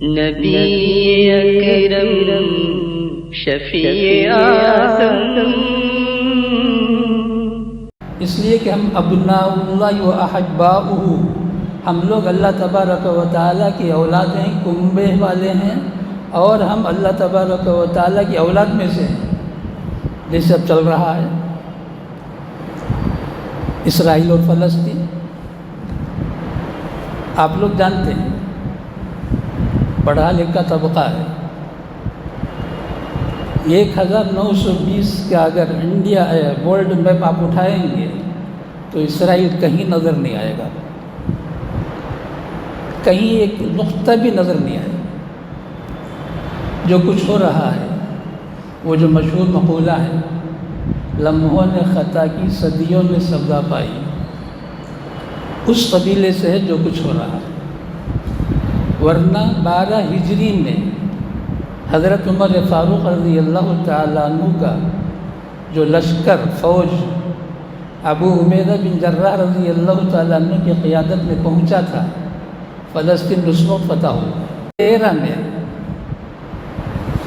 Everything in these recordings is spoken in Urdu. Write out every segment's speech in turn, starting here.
نبی اکرم شفیع اعظم، اس لیے کہ ہم ابناء اللہ و احباؤہ، ہم لوگ اللہ تبارک و تعالیٰ کی اولاد ہیں، کنبے والے ہیں، اور ہم اللہ تبارک و تعالیٰ کی اولاد میں سے ہیں۔ جیسے اب چل رہا ہے اسرائیل اور فلسطین، آپ لوگ جانتے ہیں، پڑھا لکھا طبقہ ہے۔ 1920 کا اگر انڈیا ورلڈ میپ آپ اٹھائیں گے تو اسرائیل کہیں نظر نہیں آئے گا، کہیں ایک نقطہ بھی نظر نہیں آئے گا۔ جو کچھ ہو رہا ہے، وہ جو مشہور مقولہ ہے، لمحوں نے خطا کی صدیوں نے سزا پائی، اس قبیلے سے ہے جو کچھ ہو رہا ہے۔ ورنہ 12 ہجری میں حضرت عمر فاروق رضی اللہ تعالیٰ عنہ کا جو لشکر فوج ابو عبیدہ بن جراح رضی اللہ تعالیٰ عنہ کی قیادت میں پہنچا تھا، فلسطین اس وقت فتح ہوا۔ 13 میں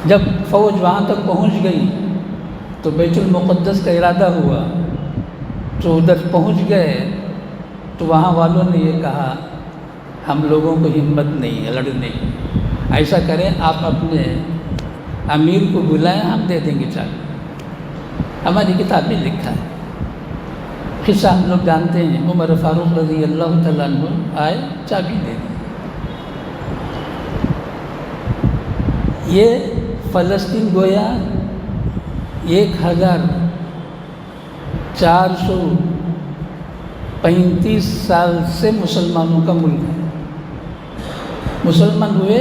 جب فوج وہاں تک پہنچ گئی تو بیت المقدس کا ارادہ ہوا، تو ادھر پہنچ گئے تو وہاں والوں نے یہ کہا ہم لوگوں کو ہمت نہیں ہے لڑنے کی، ایسا کریں آپ اپنے امیر کو بلائیں، ہم دے دیں گے چابی۔ ہماری کتاب میں لکھا ہے، قصہ ہم لوگ جانتے ہیں۔ عمر فاروق رضی اللہ تعالیٰ عنہ آئے، چابی دے دی۔ یہ فلسطین گویا 1435 سال سے مسلمانوں کا ملک ہے۔ مسلمان ہوئے،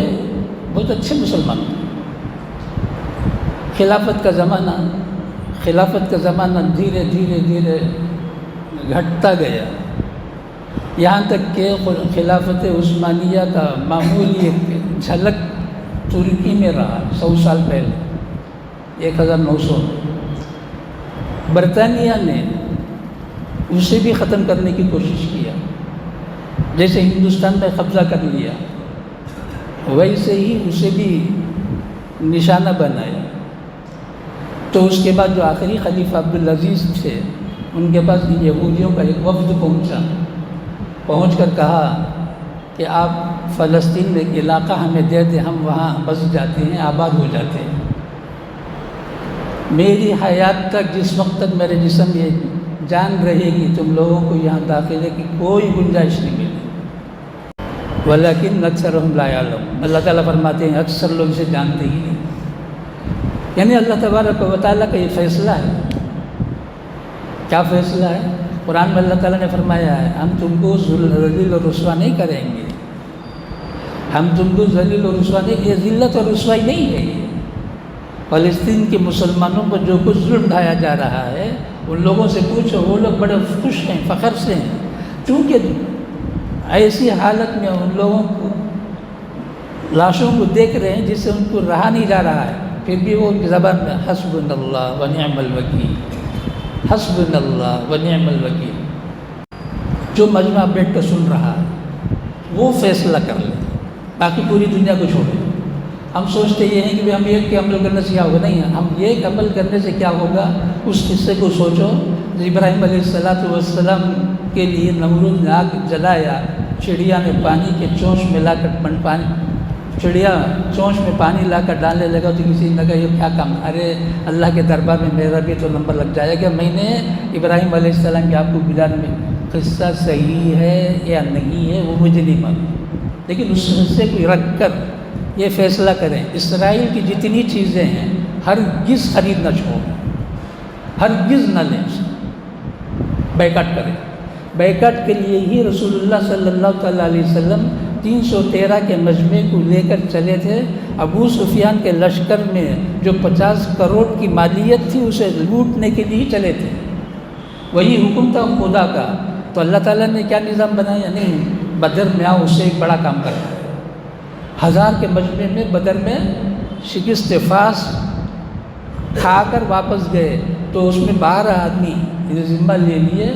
بہت اچھے مسلمان ہوئے۔ خلافت کا زمانہ دھیرے دھیرے گھٹتا گیا، یہاں تک کہ خلافت عثمانیہ کا معمولی ایک جھلک ترکی میں رہا 100 سال پہلے، 1900۔ برطانیہ نے اسے بھی ختم کرنے کی کوشش کیا، جیسے ہندوستان میں قبضہ کر لیا ویسے ہی اسے بھی نشانہ بنایا۔ تو اس کے بعد جو آخری خلیفہ عبدالعزیز تھے، ان کے پاس یہودیوں کا ایک وفد پہنچ کر کہا کہ آپ فلسطین میں ایک علاقہ ہمیں دے دیں، ہم وہاں بس جاتے ہیں، آباد ہو جاتے ہیں۔ میری حیات تک، جس وقت تک میرے جسم یہ جان رہے گی، تم لوگوں کو یہاں داخلے کی کوئی گنجائش نہیں ملے۔ ولیکن اکثرہم لا یعلمون، اللہ تعالیٰ فرماتے ہیں اکثر لوگ اسے جانتے ہی نہیں۔ یعنی اللہ تبارک و تعالیٰ کا یہ فیصلہ ہے۔ کیا فیصلہ ہے؟ قرآن میں اللہ تعالیٰ نے فرمایا ہے ہم تم کو ذلیل اور رسوا نہیں کریں گے، ہم تم کو ذلیل اور رسوا نہیں، یہ ذلت اور رسوائی نہیں ہے۔ یہ فلسطین کے مسلمانوں پر جو کچھ ظلم ڈھایا جا رہا ہے، ان لوگوں سے پوچھو، وہ لوگ بڑے خوش ہیں، فخر سے ہیں، کیونکہ ایسی حالت میں ان لوگوں کو لاشوں کو دیکھ رہے ہیں جس سے ان کو رہا نہیں جا رہا ہے، پھر بھی وہ زبان میں حسبنا اللہ و نعم الوکیل، حسبنا اللہ و نعم الوکیل۔ جو مجمع بیٹھ کر سن رہا ہے وہ فیصلہ کر لے، باقی پوری دنیا کو چھوڑے۔ ہم سوچتے یہ ہیں کہ ہم ایک کے عمل کرنے سے کیا ہوگا، نہیں، ہم ایک عمل کرنے سے کیا ہوگا، اس قصے کو سوچو۔ ابراہیم علیہ السلام کے لیے نمرود نے آگ جلایا، چڑیا نے پانی کے چونچ میں لا کر چڑیا چونچ میں پانی لا کر ڈالنے لگا تو کسی نے کہا یہ کیا کام، ارے اللہ کے دربار میں میرا بھی تو نمبر لگ جائے گا، میں نے ابراہیم علیہ السلام کے آپ کو بلانے میں۔ قصہ صحیح ہے یا نہیں ہے وہ مجھے نہیں معلوم، لیکن اس قصے کو رکھ کر یہ فیصلہ کریں اسرائیل کی جتنی چیزیں ہیں ہرگز خرید نہ چھوڑیں، ہرگز نہ لیں، بیکاٹ کریں۔ بیکاٹ کے لیے ہی رسول اللہ صلی اللہ تعالیٰ علیہ وسلم 313 کے مجمع کو لے کر چلے تھے۔ ابو سفیان کے لشکر میں جو 50 کروڑ کی مالیت تھی اسے لوٹنے کے لیے چلے تھے، وہی حکم تھا خدا کا۔ تو اللہ تعالیٰ نے کیا نظام بنایا، نہیں بدر میں آؤ، اس سے ایک بڑا کام کرنا ہے۔ 1000 کے مجمع میں بدر میں شکست فاس کھا کر واپس گئے، تو اس میں 12 آدمی ذمہ لے لیے،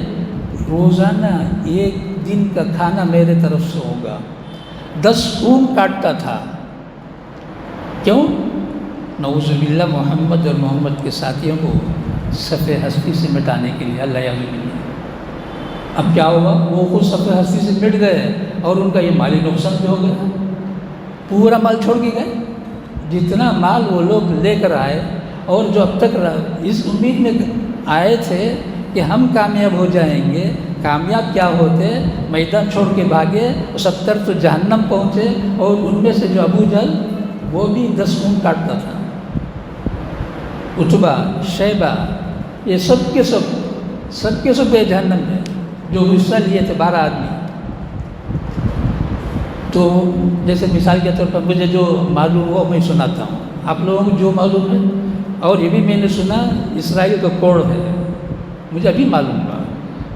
روزانہ 1 دن کا کھانا میرے طرف سے ہوگا۔ 10 اونٹ کاٹتا تھا، کیوں؟ نعوذ باللہ محمد اور محمد کے ساتھیوں کو صفِ ہستی سے مٹانے کے لیے، اللہ یعوذ باللہ۔ اب کیا ہوا؟ وہ خود صفِ ہستی سے مٹ گئے اور ان کا یہ مالی نقصان بھی ہو گیا، پورا مال چھوڑ کے گئے۔ جتنا مال وہ لوگ لے کر آئے اور جو اب تک اس امید میں آئے تھے کہ ہم کامیاب ہو جائیں گے، کامیاب کیا ہوتے؟ میدان چھوڑ کے بھاگے، 70 تو جہنم پہنچے، اور ان میں سے جو ابو جہل وہ بھی 10 خون کاٹتا تھا، عتبہ، شیبہ، یہ سب کے سب بے جہنم ہے، جو حصہ لیے تھے 12 آدمی۔ تو جیسے مثال کے طور پر مجھے جو معلوم ہو میں سناتا ہوں، آپ لوگوں کو جو معلوم ہے، اور یہ بھی میں نے سنا اسرائیل کا کوڑ ہے، مجھے ابھی معلوم ہوا۔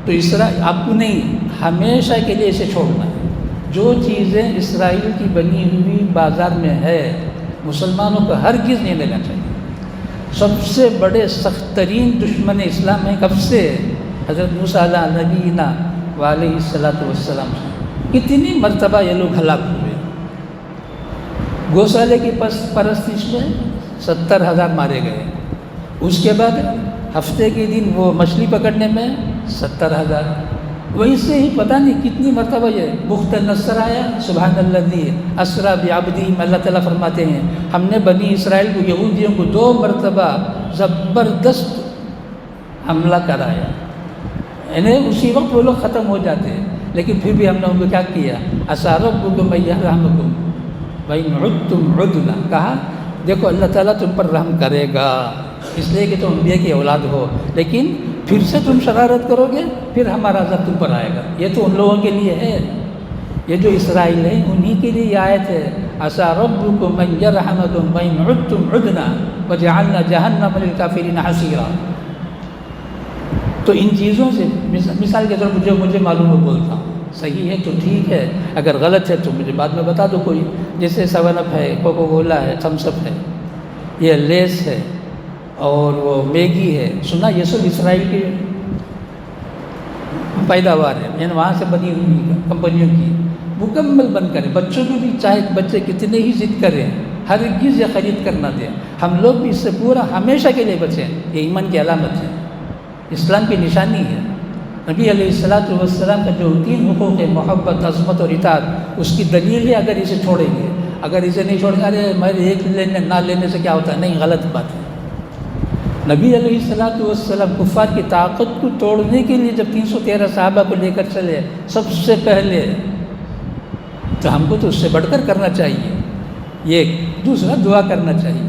تو اسرائیل آپ کو نہیں، ہمیشہ کے لیے اسے چھوڑنا ہے۔ جو چیزیں اسرائیل کی بنی ہوئی بازار میں ہے، مسلمانوں کو ہرگز نہیں لینا چاہیے۔ سب سے بڑے سخت ترین دشمن اسلام ہے کب سے؟ حضرت موسیٰ علیہ نبینا وعلیہ السلام سے۔ کتنی مرتبہ یہ لوگ ہلاک ہوئے، گوسالے کی پرستش میں 70,000 مارے گئے، اس کے بعد ہفتے کے دن وہ مچھلی پکڑنے میں 70,000، وہیں سے ہی پتہ نہیں کتنی مرتبہ یہ بخت نصر آیا۔ سبحان الذی اسریٰ بعبدہ، اللہ تعالیٰ فرماتے ہیں ہم نے بنی اسرائیل کو، یہودیوں کو 2 مرتبہ زبردست حملہ کرایا، یعنی اسی وقت وہ لوگ ختم ہو جاتے ہیں، لیکن پھر بھی ہم نے ان کو کیا کیا؟ عسیٰ ربکم ان یرحمکم وإن عدتم عدنا، کہا دیکھو اللہ تعالیٰ تم پر رحم کرے گا، اس لیے کہ تم انبیاء کی اولاد ہو، لیکن پھر سے تم شرارت کرو گے پھر ہمارا عذاب تم پر آئے گا۔ یہ تو ان لوگوں کے لیے ہے، یہ جو اسرائیل ہے انہی کے لیے یہ آیت ہے، عسیٰ ربکم ان یرحمکم وإن عدتم عدنا وجعلنا جہنم للکافرین حصیرا۔ تو ان چیزوں سے مثال کے طور پر جو مجھے معلوم ہے بولتا ہوں، صحیح ہے تو ٹھیک ہے، اگر غلط ہے تو مجھے بعد میں بتا دو کوئی، جیسے 7 اپ ہے، کوکو کولا ہے، تھمس اپ ہے، یہ لیس ہے، اور وہ میگی ہے، سنا یہ سب اسرائیل کی پیداوار ہے، یعنی وہاں سے بنی ہوئی کمپنیوں کی، مکمل بند کریں۔ بچوں کو بھی چاہے بچے کتنے ہی ضد کریں، ہرگز یہ خرید کر نہ دیں، ہم لوگ بھی اس سے پورا ہمیشہ کے لیے بچیں، یہ ایمان کی علامت ہے، اسلام کی نشانی ہے۔ نبی علیہ السلام کا جو 3 حقوق ہے، محبت، عظمت اور اطاعت، اس کی دلیل ہے اگر اسے چھوڑیں گے، اگر اسے نہیں چھوڑیں گے، ارے میرے ایک لینے نہ لینے سے کیا ہوتا ہے، نہیں، غلط بات ہے۔ نبی علیہ السلام کفار کی طاقت کو توڑنے کے لیے جب 313 صحابہ کو لے کر چلے سب سے پہلے، تو ہم کو تو اس سے بڑھ کر کرنا چاہیے، یہ دوسرا دعا کرنا چاہیے۔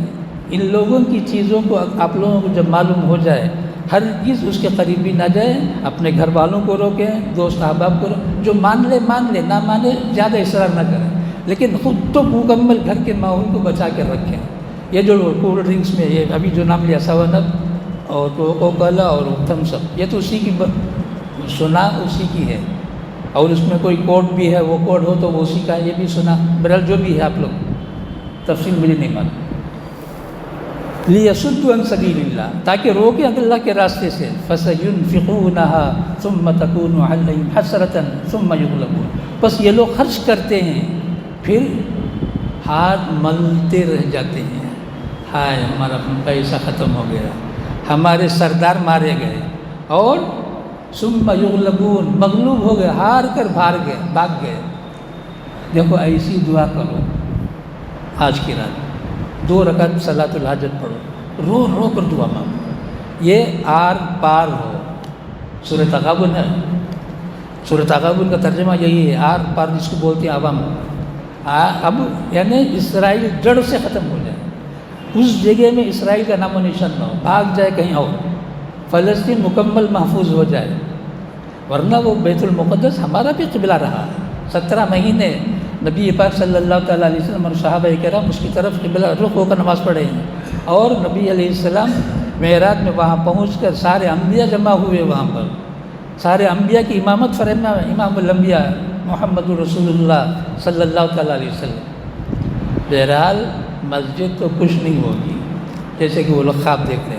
ان لوگوں کی چیزوں کو آپ لوگوں کو جب معلوم ہو جائے ہرگز اس کے قریب بھی نہ جائیں، اپنے گھر والوں کو روکیں، دوست احباب کو جو مان لے، نہ مانے زیادہ اصرار نہ کریں، لیکن خود تو مکمل گھر کے ماحول کو بچا کے رکھیں۔ یہ جو کولڈ ڈرنکس میں یہ ابھی جو نام لیا 7 اپ اور کوکو کولا اور تھمس اپ، یہ تو اسی کی سنا اسی کی ہے، اور اس میں کوئی کوڈ بھی ہے، وہ کوڈ ہو تو وہ اسی کا ہے، یہ بھی سنا، بہرحال جو بھی ہے آپ لوگ تفصیل مجھے نہیں معلوم۔ لِيَصُدُّوا عَن سَبِيلِ اللَّهِ، تاکہ روکیں اللہ کے راستے سے، فَسَيُنْفِقُونَهَا ثُمَّ تَكُونُ عَلَيْهِمْ حَسْرَةً ثُمَّ يُغْلَبُونَ، بس یہ لوگ خرچ کرتے ہیں پھر ہاتھ ملتے رہ جاتے ہیں، ہائے ہمارا پیسہ ختم ہو گیا، ہمارے سردار مارے گئے، اور ثُمَّ يُغْلَبُونَ، مغلوب ہو گئے، ہار کر بھاگ گئے۔ دیکھو ایسی دعا کرو آج کی رات، 2 رکعت صلاۃ الحاجت پڑھو، رو رو کر دعا مانگو، یہ آر پار ہو۔ سورہ تغابن ہے، سورہ تغابن کا ترجمہ یہی ہے، آر پار جس کو بولتے ہیں عوام، اب یعنی اسرائیل جڑ سے ختم ہو جائے، اس جگہ میں اسرائیل کا نام و نشان نہ ہو، بھاگ جائے کہیں اور، فلسطین مکمل محفوظ ہو جائے، ورنہ وہ بیت المقدس ہمارا بھی قبلہ رہا ہے، 17 مہینے نبی پاک صلی اللہ تعالیٰ علیہ وسلم اور صحابہ کرام اس کی طرف قبلہ رخ ہو کر نماز پڑھے ہیں، اور نبی علیہ السلام معراج میں وہاں پہنچ کر سارے انبیاء جمع ہوئے، وہاں پر سارے انبیاء کی امامت فرما امام الانبیاء محمد رسول اللہ صلی اللہ تعالیٰ علیہ وسلم۔ بہرحال مسجد تو کچھ نہیں ہوگی، جیسے کہ وہ لوگ خواب دیکھ رہے ہیں۔